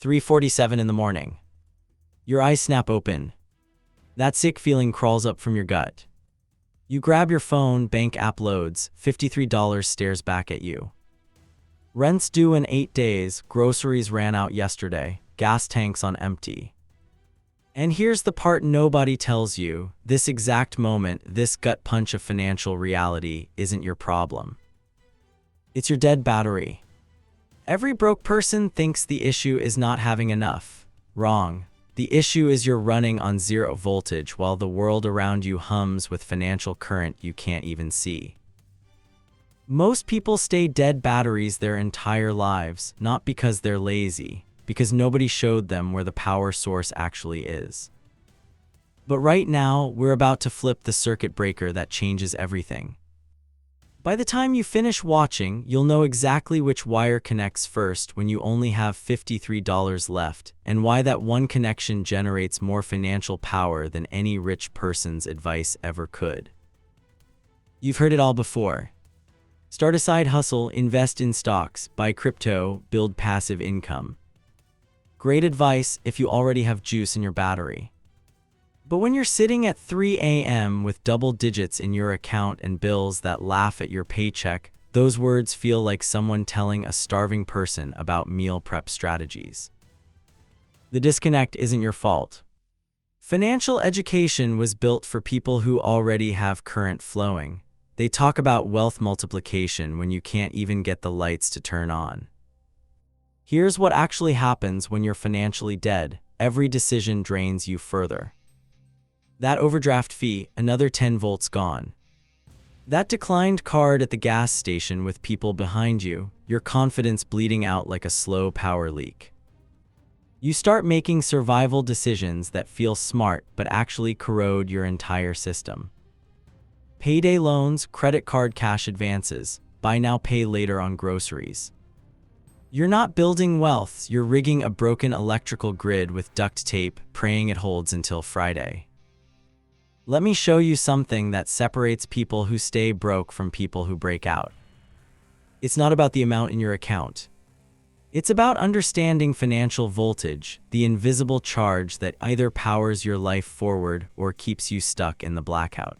3:47 in the morning. Your eyes snap open. That sick feeling crawls up from your gut. You grab your phone, bank app loads, $53 stares back at you. Rent's due in 8 days, groceries ran out yesterday, gas tanks on empty. And here's the part nobody tells you: this exact moment, this gut punch of financial reality isn't your problem. It's your dead battery. Every broke person thinks the issue is not having enough. Wrong. The issue is you're running on zero voltage while the world around you hums with financial current you can't even see. Most people stay dead batteries their entire lives, not because they're lazy, because nobody showed them where the power source actually is. But right now, we're about to flip the circuit breaker that changes everything. By the time you finish watching, you'll know exactly which wire connects first when you only have $53 left, and why that one connection generates more financial power than any rich person's advice ever could. You've heard it all before. Start a side hustle, invest in stocks, buy crypto, build passive income. Great advice if you already have juice in your battery. But when you're sitting at 3 a.m. with double digits in your account and bills that laugh at your paycheck, those words feel like someone telling a starving person about meal prep strategies. The disconnect isn't your fault. Financial education was built for people who already have current flowing. They talk about wealth multiplication when you can't even get the lights to turn on. Here's what actually happens when you're financially dead: every decision drains you further. That overdraft fee, another 10 volts gone. That declined card at the gas station with people behind you, your confidence bleeding out like a slow power leak. You start making survival decisions that feel smart but actually corrode your entire system. Payday loans, credit card cash advances, buy now pay later on groceries. You're not building wealth, you're rigging a broken electrical grid with duct tape, praying it holds until Friday. Let me show you something that separates people who stay broke from people who break out. It's not about the amount in your account. It's about understanding financial voltage, the invisible charge that either powers your life forward or keeps you stuck in the blackout.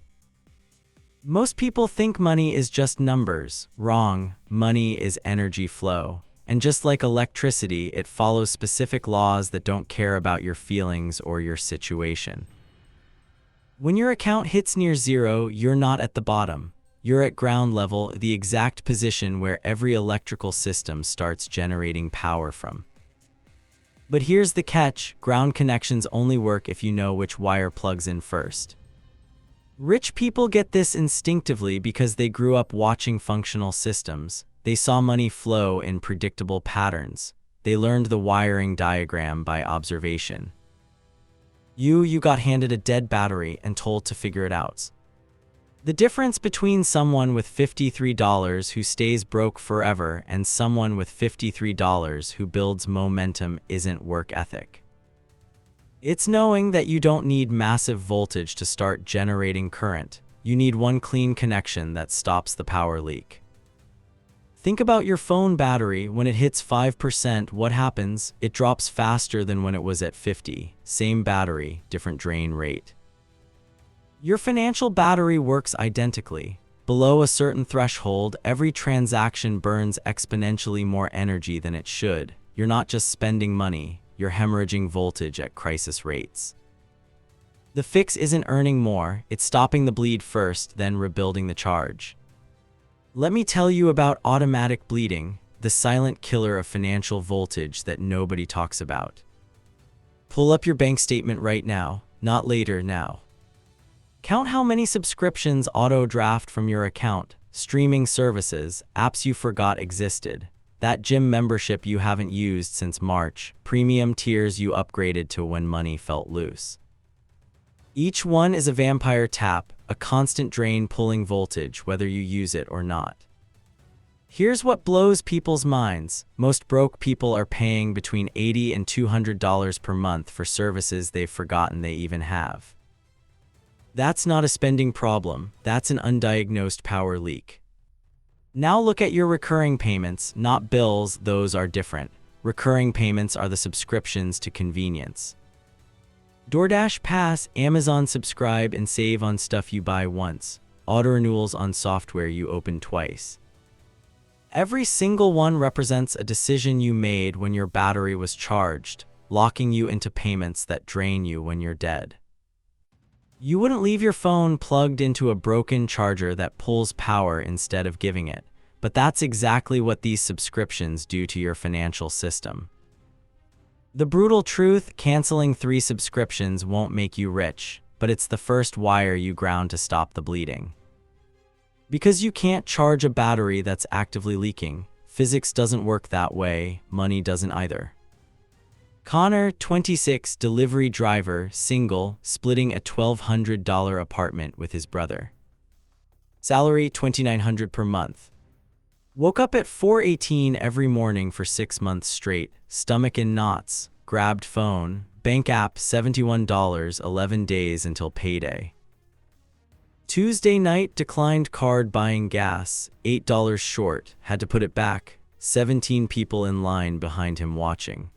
Most people think money is just numbers. Wrong. Money is energy flow. And just like electricity, it follows specific laws that don't care about your feelings or your situation. When your account hits near zero, you're not at the bottom. You're at ground level, the exact position where every electrical system starts generating power from. But here's the catch: ground connections only work if you know which wire plugs in first. Rich people get this instinctively because they grew up watching functional systems. They saw money flow in predictable patterns. They learned the wiring diagram by observation. You got handed a dead battery and told to figure it out. The difference between someone with $53 who stays broke forever and someone with $53 who builds momentum isn't work ethic. It's knowing that you don't need massive voltage to start generating current. You need one clean connection that stops the power leak. Think about your phone battery. When it hits 5%, what happens? It drops faster than when it was at 50. Same battery, different drain rate. Your financial battery works identically. Below a certain threshold, every transaction burns exponentially more energy than it should. You're not just spending money, you're hemorrhaging voltage at crisis rates. The fix isn't earning more, it's stopping the bleed first, then rebuilding the charge. Let me tell you about automatic bleeding, the silent killer of financial voltage that nobody talks about. Pull up your bank statement right now, not later, now. Count how many subscriptions auto-draft from your account, streaming services, apps you forgot existed, that gym membership you haven't used since March, premium tiers you upgraded to when money felt loose. Each one is a vampire tap, a constant drain pulling voltage whether you use it or not. Here's what blows people's minds. Most broke people are paying between $80 and $200 per month for services they've forgotten they even have. That's not a spending problem, that's an undiagnosed power leak. Now look at your recurring payments, not bills, those are different. Recurring payments are the subscriptions to convenience. DoorDash Pass, Amazon Subscribe and save on stuff you buy once. Auto renewals on software you open twice. Every single one represents a decision you made when your battery was charged, locking you into payments that drain you when you're dead. You wouldn't leave your phone plugged into a broken charger that pulls power instead of giving it, but that's exactly what these subscriptions do to your financial system. The brutal truth: canceling 3 subscriptions won't make you rich, but it's the first wire you ground to stop the bleeding. Because you can't charge a battery that's actively leaking. Physics doesn't work that way, money doesn't either. Connor, 26, delivery driver, single, splitting a $1,200 apartment with his brother. Salary $2,900 per month. Woke up at 4:18 every morning for 6 months straight, stomach in knots, grabbed phone, bank app $71, 11 days until payday. Tuesday night, declined card buying gas, $8 short, had to put it back, 17 people in line behind him watching.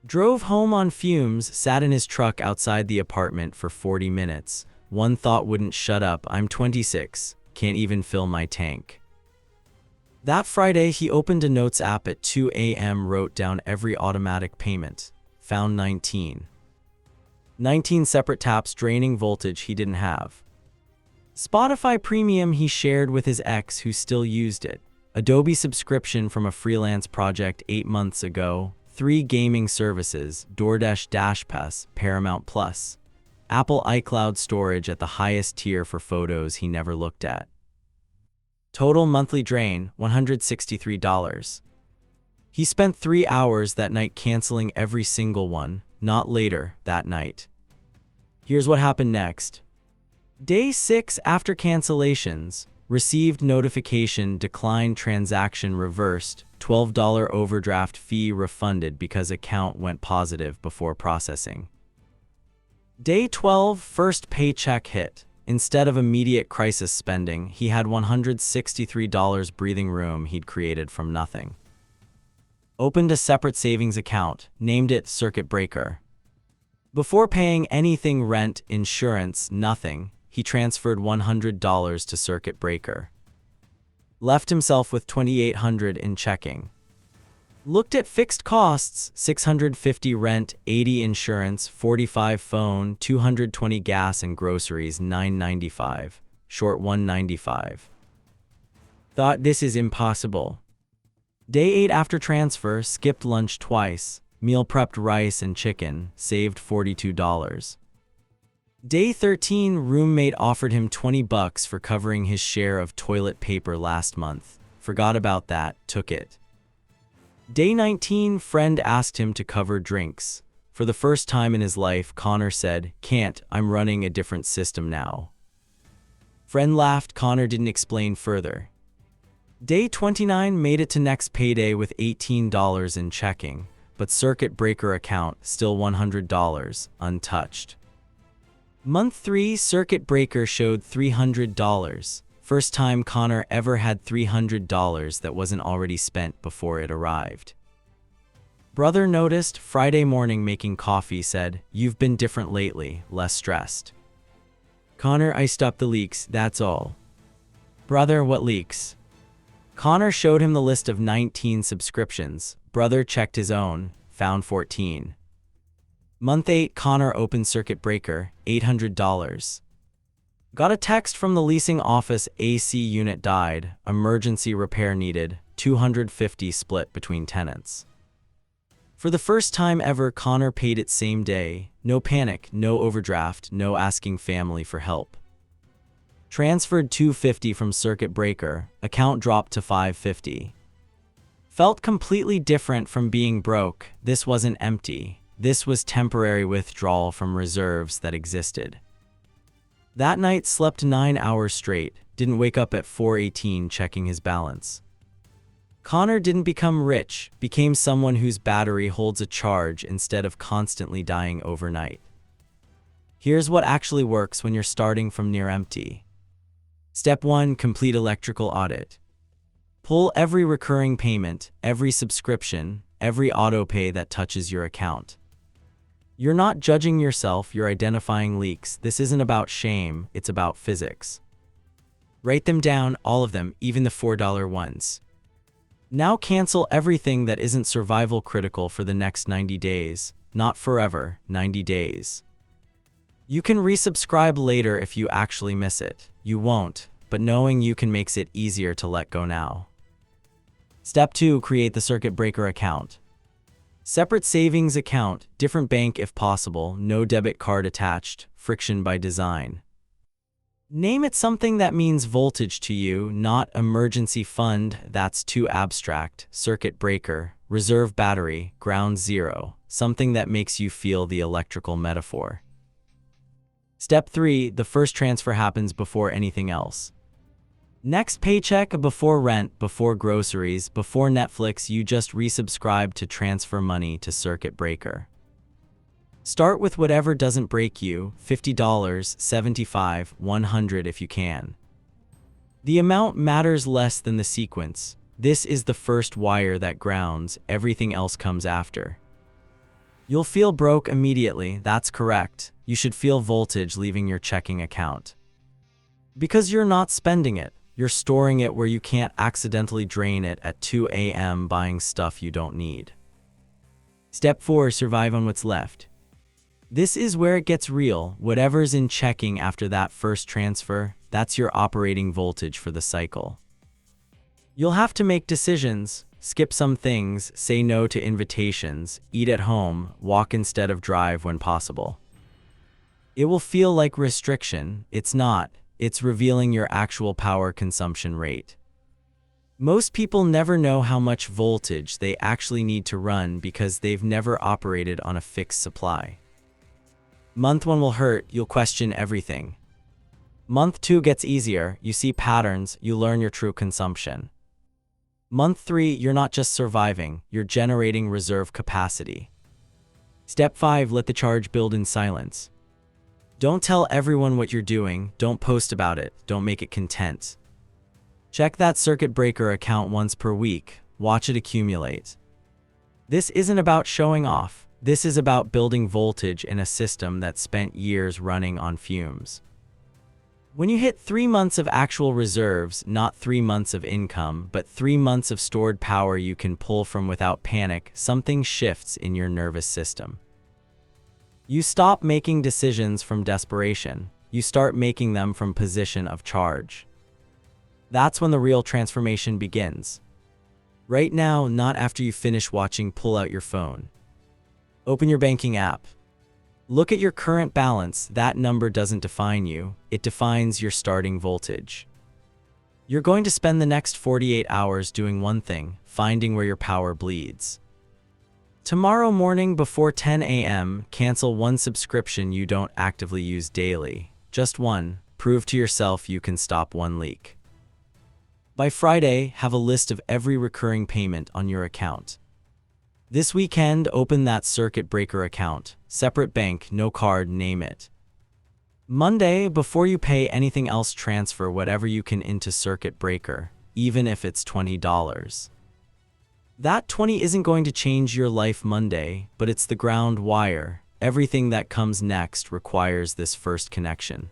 Drove home on fumes, sat in his truck outside the apartment for 40 minutes. One thought wouldn't shut up: I'm 26, can't even fill my tank. That Friday, he opened a notes app at 2 a.m., wrote down every automatic payment, found 19 separate taps draining voltage he didn't have. Spotify Premium he shared with his ex who still used it. Adobe subscription from a freelance project 8 months ago. 3 gaming services, DoorDash Dash Pass, Paramount Plus. Apple iCloud storage at the highest tier for photos he never looked at. Total monthly drain, $163. He spent 3 hours that night canceling every single one, not later that night. Here's what happened next. Day 6 after cancellations, received notification: declined transaction reversed, $12 overdraft fee refunded because account went positive before processing. Day 12, first paycheck hit. Instead of immediate crisis spending, he had $163 breathing room he'd created from nothing. Opened a separate savings account, named it Circuit Breaker. Before paying anything: rent, insurance, nothing, he transferred $100 to Circuit Breaker. Left himself with $2,800 in checking. Looked at fixed costs: $650 rent, $80 insurance, $45 phone, $220 gas and groceries, $995, short $195. Thought this is impossible. Day 8 after transfer, skipped lunch twice, meal prepped rice and chicken, saved $42. Day 13, roommate offered him $20 for covering his share of toilet paper last month. Forgot about that, took it. Day 19, friend asked him to cover drinks. For the first time in his life, Connor said, "Can't, I'm running a different system now." Friend laughed. Connor didn't explain further. Day 29, made it to next payday with $18 in checking, but Circuit Breaker account still $100, untouched. Month 3, Circuit Breaker showed $300. First time Connor ever had $300 that wasn't already spent before it arrived. Brother noticed. Friday morning making coffee, said, "You've been different lately, less stressed." Connor, "I stopped the leaks, that's all." Brother, "What leaks?" Connor showed him the list of 19 subscriptions. Brother checked his own, found 14. Month 8, Connor opened Circuit Breaker, $800. Got a text from the leasing office: AC unit died, emergency repair needed, $250 split between tenants. For the first time ever, Connor paid it same day. No panic, no overdraft, no asking family for help. Transferred $250 from Circuit Breaker, account dropped to $550. Felt completely different from being broke. This wasn't empty. This was temporary withdrawal from reserves that existed. That night slept 9 hours straight, didn't wake up at 4:18 checking his balance. Connor didn't become rich, became someone whose battery holds a charge instead of constantly dying overnight. Here's what actually works when you're starting from near empty. Step 1, complete electrical audit. Pull every recurring payment, every subscription, every autopay that touches your account. You're not judging yourself, you're identifying leaks. This isn't about shame, it's about physics. Write them down, all of them, even the $4 ones. Now cancel everything that isn't survival critical for the next 90 days. Not forever, 90 days. You can resubscribe later if you actually miss it. You won't, but knowing you can makes it easier to let go now. Step 2. Create the circuit breaker account. Separate savings account, different bank if possible, no debit card attached, friction by design. Name it something that means voltage to you, not emergency fund, that's too abstract, circuit breaker, reserve battery, ground zero, something that makes you feel the electrical metaphor. Step 3. The first transfer happens before anything else. Next paycheck, before rent, before groceries, before Netflix, you just resubscribe to transfer money to circuit breaker. Start with whatever doesn't break you, $50, $75, $100 if you can. The amount matters less than the sequence. This is the first wire that grounds, everything else comes after. You'll feel broke immediately, that's correct. You should feel voltage leaving your checking account. Because you're not spending it, you're storing it where you can't accidentally drain it at 2 a.m. buying stuff you don't need. Step 4. Survive on what's left. This is where it gets real. Whatever's in checking after that first transfer, that's your operating voltage for the cycle. You'll have to make decisions, skip some things, say no to invitations, eat at home, walk instead of drive when possible. It will feel like restriction. It's not. It's revealing your actual power consumption rate. Most people never know how much voltage they actually need to run because they've never operated on a fixed supply. Month 1 will hurt, you'll question everything. Month 2 gets easier, you see patterns, you learn your true consumption. Month 3, you're not just surviving, you're generating reserve capacity. Step 5. Let the charge build in silence. Don't tell everyone what you're doing, don't post about it, don't make it content. Check that circuit breaker account once per week, watch it accumulate. This isn't about showing off, this is about building voltage in a system that spent years running on fumes. When you hit 3 months of actual reserves, not 3 months of income, but 3 months of stored power you can pull from without panic, something shifts in your nervous system. You stop making decisions from desperation. You start making them from position of charge. That's when the real transformation begins. Right now, not after you finish watching. Pull out your phone. Open your banking app. Look at your current balance. That number doesn't define you. It defines your starting voltage. You're going to spend the next 48 hours doing one thing, finding where your power bleeds. Tomorrow morning before 10 a.m., cancel one subscription you don't actively use daily. Just one. Prove to yourself you can stop one leak. By Friday, have a list of every recurring payment on your account. This weekend, open that circuit breaker account. Separate bank, no card, name it. Monday, before you pay anything else, transfer whatever you can into circuit breaker, even if it's $20. That 20 isn't going to change your life Monday, but it's the ground wire. Everything that comes next requires this first connection.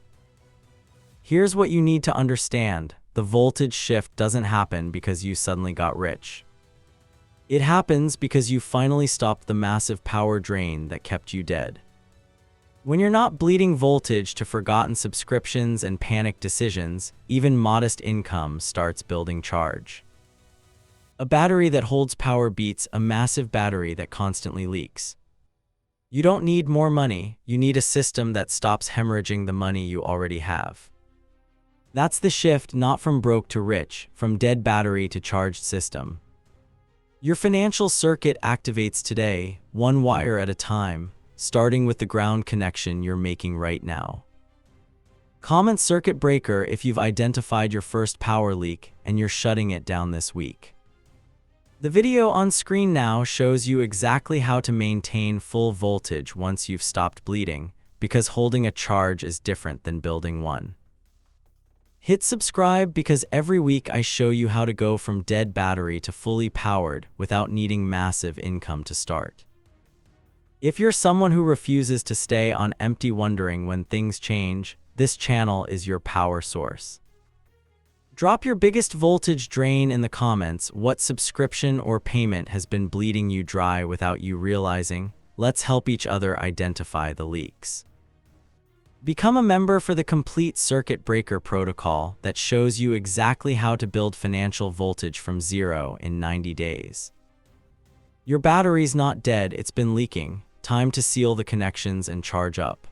Here's what you need to understand. The voltage shift doesn't happen because you suddenly got rich. It happens because you finally stopped the massive power drain that kept you dead. When you're not bleeding voltage to forgotten subscriptions and panic decisions, even modest income starts building charge. A battery that holds power beats a massive battery that constantly leaks. You don't need more money, you need a system that stops hemorrhaging the money you already have. That's the shift, not from broke to rich, from dead battery to charged system. Your financial circuit activates today, one wire at a time, starting with the ground connection you're making right now. Comment circuit breaker if you've identified your first power leak and you're shutting it down this week. The video on screen now shows you exactly how to maintain full voltage once you've stopped bleeding, because holding a charge is different than building one. Hit subscribe because every week I show you how to go from dead battery to fully powered without needing massive income to start. If you're someone who refuses to stay on empty wondering when things change, this channel is your power source. Drop your biggest voltage drain in the comments. What subscription or payment has been bleeding you dry without you realizing? Let's help each other identify the leaks. Become a member for the complete circuit breaker protocol that shows you exactly how to build financial voltage from zero in 90 days. Your battery's not dead, it's been leaking. Time to seal the connections and charge up.